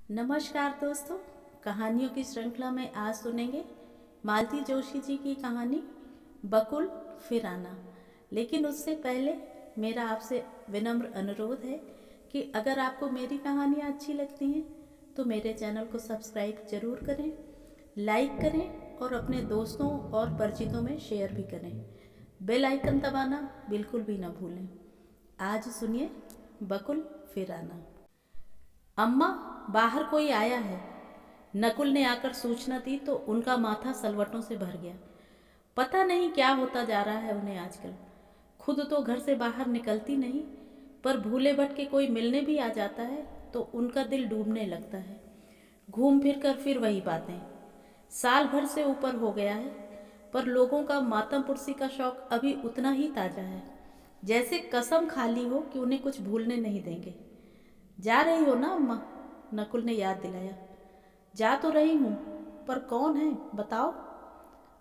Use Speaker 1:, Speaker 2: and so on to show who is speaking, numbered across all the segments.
Speaker 1: नमस्कार दोस्तों, कहानियों की श्रृंखला में आज सुनेंगे मालती जोशी जी की कहानी बकुल फिर आना। लेकिन उससे पहले मेरा आपसे विनम्र अनुरोध है कि अगर आपको मेरी कहानियाँ अच्छी लगती हैं तो मेरे चैनल को सब्सक्राइब जरूर करें, लाइक करें और अपने दोस्तों और परिचितों में शेयर भी करें। बेल आइकन दबाना बिल्कुल भी ना भूलें। आज सुनिए बकुल फिर आना। अम्मा, बाहर कोई आया है। नकुल ने आकर सूचना दी तो उनका माथा सलवटों से भर गया। पता नहीं क्या होता जा रहा है उन्हें आजकल। खुद तो घर से बाहर निकलती नहीं, पर भूले भटके कोई मिलने भी आ जाता है तो उनका दिल डूबने लगता है। घूम फिर कर फिर वही बातें। साल भर से ऊपर हो गया है, पर लोगों का मातम पुरसी का शौक अभी उतना ही ताज़ा है, जैसे कसम खा ली हो कि उन्हें कुछ भूलने नहीं देंगे। जा रही हो ना अम्मा? नकुल ने याद दिलाया। जा तो रही हूँ, पर कौन है बताओ।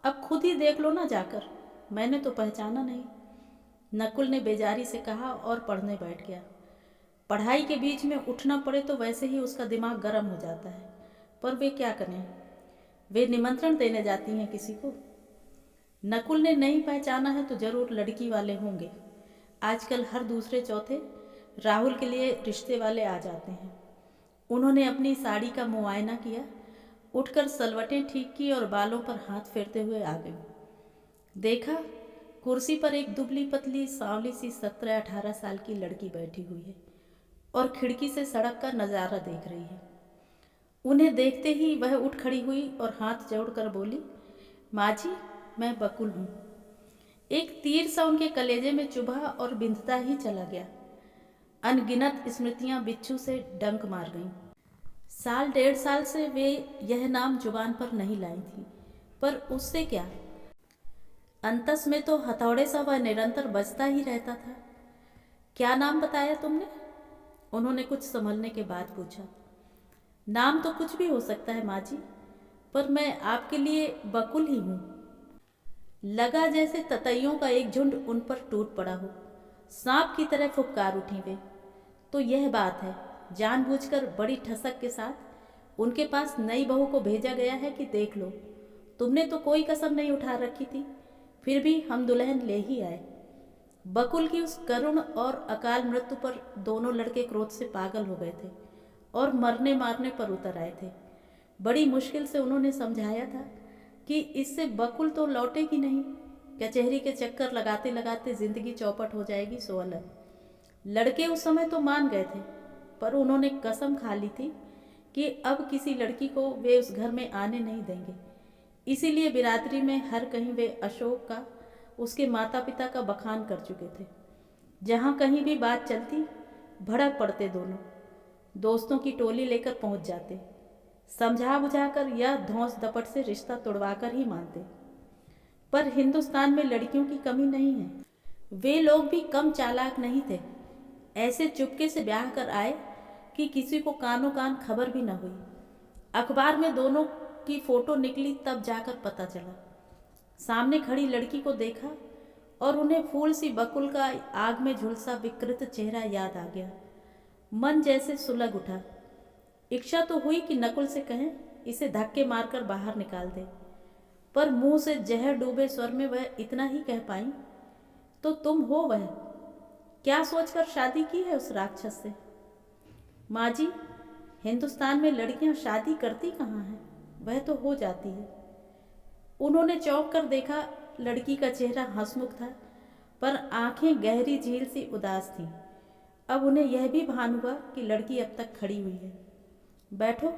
Speaker 1: अब खुद ही देख लो ना जाकर, मैंने तो पहचाना नहीं। नकुल ने बेजारी से कहा और पढ़ने बैठ गया। पढ़ाई के बीच में उठना पड़े तो वैसे ही उसका दिमाग गर्म हो जाता है, पर वे क्या करें। वे निमंत्रण देने जाती हैं किसी को। नकुल ने नहीं पहचाना है तो जरूर लड़की वाले होंगे। आजकल हर दूसरे चौथे राहुल के लिए रिश्ते वाले आ जाते हैं। उन्होंने अपनी साड़ी का मुआयना किया, उठकर सलवटें ठीक की और बालों पर हाथ फेरते हुए आ गई। देखा, कुर्सी पर एक दुबली पतली सांवली सी 17-18 साल की लड़की बैठी हुई है और खिड़की से सड़क का नज़ारा देख रही है। उन्हें देखते ही वह उठ खड़ी हुई और हाथ जोड़कर बोली, माँ जी, मैं बकुल हूँ। एक तीर सा उनके कलेजे में चुभा और बिंधता ही चला गया। अनगिनत स्मृतियां बिच्छू से डंक मार गईं। साल डेढ़ साल से वे यह नाम जुबान पर नहीं लाई थी, पर उससे क्या। अंतस में तो हथौड़े सा वह निरंतर बजता ही रहता था। क्या नाम बताया तुमने? उन्होंने कुछ संभलने के बाद पूछा। नाम तो कुछ भी हो सकता है माँ जी, पर मैं आपके लिए बकुल ही हूँ। लगा जैसे ततैयों का एक झुंड उन पर टूट पड़ा हो। सांप की तरह फुफकार उठी वे। तो यह बात है, जानबूझकर बड़ी ठसक के साथ उनके पास नई बहू को भेजा गया है कि देख लो, तुमने तो कोई कसम नहीं उठा रखी थी, फिर भी हम दुल्हन ले ही आए। बकुल की उस करुण और अकाल मृत्यु पर दोनों लड़के क्रोध से पागल हो गए थे और मरने मारने पर उतर आए थे। बड़ी मुश्किल से उन्होंने समझाया था कि इससे बकुल तो लौटेगी नहीं, कचहरी के चक्कर लगाते लगाते जिंदगी चौपट हो जाएगी सो अलग। लड़के उस समय तो मान गए थे, पर उन्होंने कसम खा ली थी कि अब किसी लड़की को वे उस घर में आने नहीं देंगे। इसीलिए बिरादरी में हर कहीं वे अशोक का, उसके माता पिता का बखान कर चुके थे। जहाँ कहीं भी बात चलती, भड़क पड़ते दोनों। दोस्तों की टोली लेकर पहुंच जाते, समझा बुझाकर या धौंस दपट से रिश्ता तोड़वाकर ही मानते। पर हिंदुस्तान में लड़कियों की कमी नहीं है। वे लोग भी कम चालाक नहीं थे। ऐसे चुपके से ब्याह कर आए कि किसी को कानों कान खबर भी न हुई। अखबार में दोनों की फोटो निकली तब जाकर पता चला। सामने खड़ी लड़की को देखा और उन्हें फूल सी बकुल का आग में झुलसा विकृत चेहरा याद आ गया। मन जैसे सुलग उठा। इच्छा तो हुई कि नकुल से कहें इसे धक्के मारकर बाहर निकाल दे, पर मुंह से जहर डूबे स्वर में वह इतना ही कह पाई, तो तुम हो वह। क्या सोचकर शादी की है उस राक्षस से? माँ जी, हिंदुस्तान में लड़कियां शादी करती कहाँ हैं, वह तो हो जाती है। उन्होंने चौंक कर देखा। लड़की का चेहरा हंसमुख था, पर आंखें गहरी झील सी उदास थीं। अब उन्हें यह भी भान हुआ कि लड़की अब तक खड़ी हुई है। बैठो,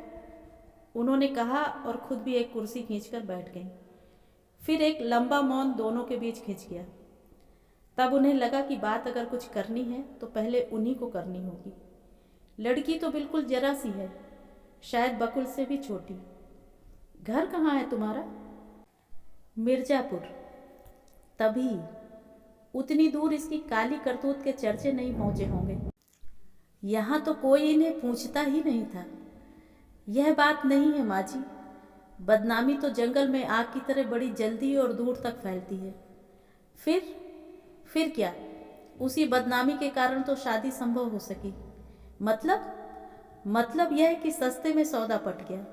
Speaker 1: उन्होंने कहा और खुद भी एक कुर्सी खींचकर बैठ गई। फिर एक लंबा मौन दोनों के बीच खिंच गया। तब उन्हें लगा कि बात अगर कुछ करनी है तो पहले उन्हीं को करनी होगी। लड़की तो बिल्कुल जरा सी है, शायद बकुल से भी छोटी। घर कहाँ है तुम्हारा? मिर्जापुर। तभी उतनी दूर इसकी काली करतूत के चर्चे नहीं पहुंचे होंगे। यहाँ तो कोई इन्हें पूछता ही नहीं था। यह बात नहीं है माँ जी, बदनामी तो जंगल में आग की तरह बड़ी जल्दी और दूर तक फैलती है। फिर क्या? उसी बदनामी के कारण तो शादी संभव हो सकी। मतलब? मतलब यह है कि सस्ते में सौदा पट गया।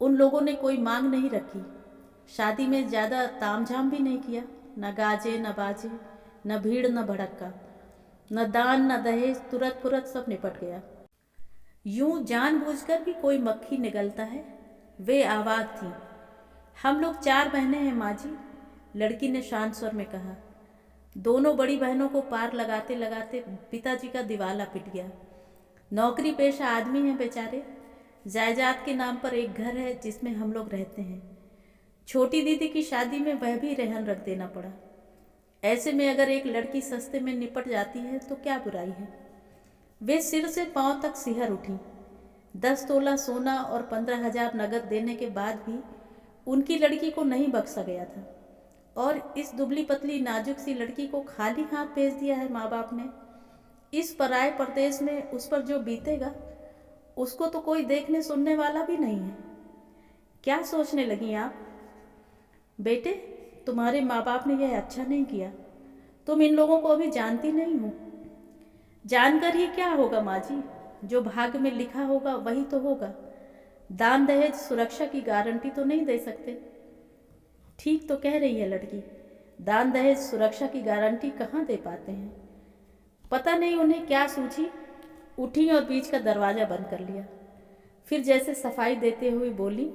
Speaker 1: उन लोगों ने कोई मांग नहीं रखी, शादी में ज़्यादा तामझाम भी नहीं किया, न गाजे न बाजे, न भीड़ न भड़क्का, न दान न दहेज, तुरंत फुरत सब निपट गया। यूं जानबूझकर भी कोई मक्खी निगलता है। वे आवाज़ थी, हम लोग 4 बहनें हैं माँ जी, लड़की ने शांत स्वर में कहा। दोनों बड़ी बहनों को पार लगाते लगाते पिताजी का दिवाला पिट गया। नौकरी पेशा आदमी हैं बेचारे, जायदाद के नाम पर एक घर है जिसमें हम लोग रहते हैं। छोटी दीदी की शादी में वह भी रहन रख देना पड़ा। ऐसे में अगर एक लड़की सस्ते में निपट जाती है तो क्या बुराई है। वे सिर से पांव तक सिहर उठी। 10 तोला सोना और 15,000 नगद देने के बाद भी उनकी लड़की को नहीं बख्शा गया था, और इस दुबली पतली नाजुक सी लड़की को खाली हाथ भेज दिया है माँ बाप ने। इस पराए परदेश में उस पर जो बीतेगा उसको तो कोई देखने सुनने वाला भी नहीं है। क्या सोचने लगी आप? बेटे, तुम्हारे माँ बाप ने यह अच्छा नहीं किया। तुम इन लोगों को अभी जानती नहीं हो। जानकर ही क्या होगा माँ जी, जो भाग्य में लिखा होगा वही तो होगा। दान दहेज सुरक्षा की गारंटी तो नहीं दे सकते। ठीक तो कह रही है लड़की, दान दहेज सुरक्षा की गारंटी कहाँ दे पाते हैं। पता नहीं उन्हें क्या सूझी, उठी और बीच का दरवाज़ा बंद कर लिया। फिर जैसे सफाई देते हुए बोली,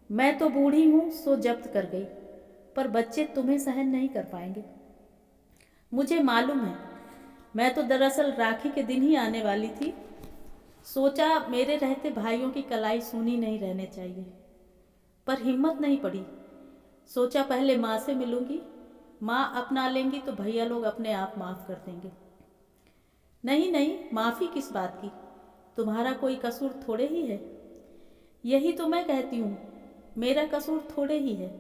Speaker 1: मैं तो बूढ़ी हूँ सो जब्त कर गई, पर बच्चे तुम्हें सहन नहीं कर पाएंगे। मुझे मालूम है, मैं तो दरअसल राखी के दिन ही आने वाली थी। सोचा मेरे रहते भाइयों की कलाई सूनी नहीं रहने चाहिए, पर हिम्मत नहीं पड़ी। सोचा पहले माँ से मिलूंगी, माँ अपना लेंगी तो भैया लोग अपने आप माफ़ कर देंगे। नहीं नहीं, माफ़ी किस बात की, तुम्हारा कोई कसूर थोड़े ही है। यही तो मैं कहती हूँ, मेरा कसूर थोड़े ही है।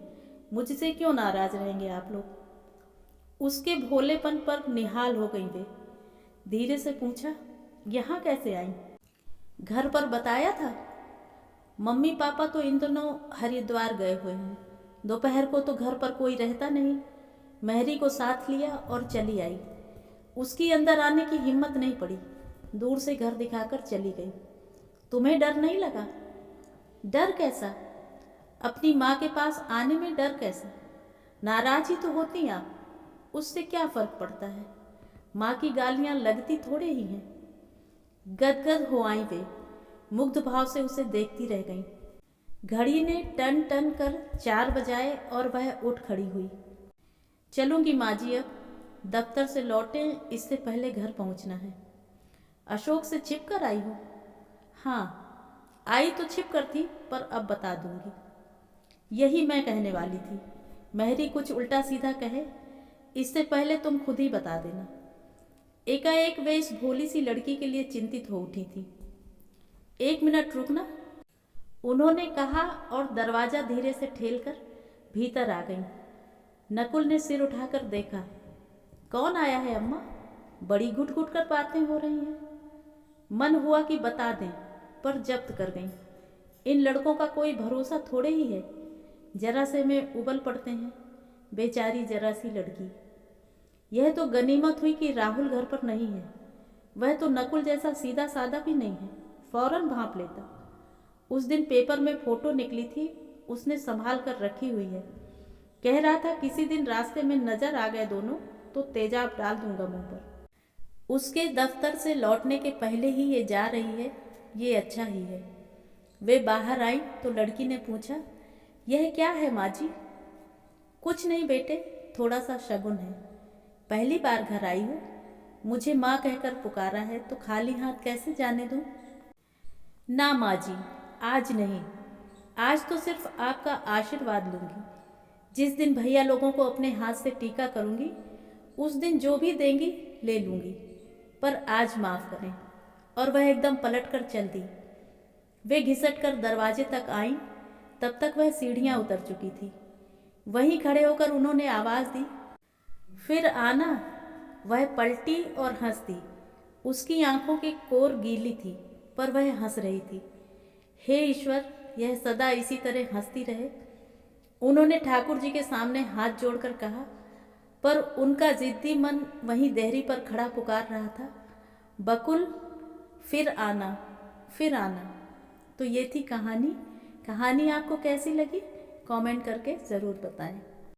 Speaker 1: मुझसे क्यों नाराज़ रहेंगे आप लोग। उसके भोलेपन पर निहाल हो गई वे। धीरे से पूछा, यहाँ कैसे आई? घर पर बताया था? मम्मी पापा तो इन दिनों हरिद्वार गए हुए हैं। दोपहर को तो घर पर कोई रहता नहीं, मेहरी को साथ लिया और चली आई। उसकी अंदर आने की हिम्मत नहीं पड़ी, दूर से घर दिखाकर चली गई। तुम्हें डर नहीं लगा? डर कैसा? अपनी माँ के पास आने में डर कैसा? नाराज ही तो होती आप, उससे क्या फर्क पड़ता है। माँ की गालियाँ लगती थोड़े ही हैं। गदगद हो आई वे, मुग्ध भाव से उसे देखती रह गईं। घड़ी ने टन टन कर 4 बजाए और वह उठ खड़ी हुई। चलूँगी माँ जी, अब दफ्तर से लौटें इससे पहले घर पहुँचना है। अशोक से छिप कर आई हो? हाँ, आई तो छिप कर थी, पर अब बता दूंगी। यही मैं कहने वाली थी। मेहरी कुछ उल्टा सीधा कहे इससे पहले तुम खुद ही बता देना। एकाएक वे इस भोली सी लड़की के लिए चिंतित हो उठी थी। 1 मिनट रुकना, उन्होंने कहा और दरवाज़ा धीरे से ठेलकर भीतर आ गई। नकुल ने सिर उठाकर देखा। कौन आया है अम्मा? बड़ी घुट घुट कर बातें हो रही हैं। मन हुआ कि बता दें, पर जब्त कर गईं। इन लड़कों का कोई भरोसा थोड़े ही है, जरा से में उबल पड़ते हैं। बेचारी जरा सी लड़की। यह तो गनीमत हुई कि राहुल घर पर नहीं है। वह तो नकुल जैसा सीधा साधा भी नहीं है, फौरन भांप लेता। उस दिन पेपर में फोटो निकली थी, उसने संभाल कर रखी हुई है। कह रहा था किसी दिन रास्ते में नजर आ गए दोनों तो तेजाब डाल दूंगा मुंह पर। उसके दफ्तर से लौटने के पहले ही ये जा रही है, ये अच्छा ही है। वे बाहर आई तो लड़की ने पूछा, यह क्या है माँ जी? कुछ नहीं बेटे, थोड़ा सा शगुन है। पहली बार घर आई हो, मुझे माँ कहकर पुकारा है तो खाली हाथ कैसे जाने दूँ? ना माँ जी, आज नहीं। आज तो सिर्फ आपका आशीर्वाद लूँगी। जिस दिन भैया लोगों को अपने हाथ से टीका करूँगी उस दिन जो भी देंगी ले लूँगी, पर आज माफ़ करें। और वह एकदम पलट कर चल दी। वे घिसट कर दरवाजे तक आईं, तब तक वह सीढ़ियाँ उतर चुकी थी। वहीं खड़े होकर उन्होंने आवाज़ दी, फिर आना। वह पलटी और हंस दी। उसकी आंखों की कोर गीली थी, पर वह हंस रही थी। हे ईश्वर, यह सदा इसी तरह हंसती रहे। उन्होंने ठाकुर जी के सामने हाथ जोड़कर कहा, पर उनका जिद्दी मन वहीं देहरी पर खड़ा पुकार रहा था, बकुल फिर आना, फिर आना। तो ये थी कहानी। कहानी आपको कैसी लगी कमेंट करके ज़रूर बताएं।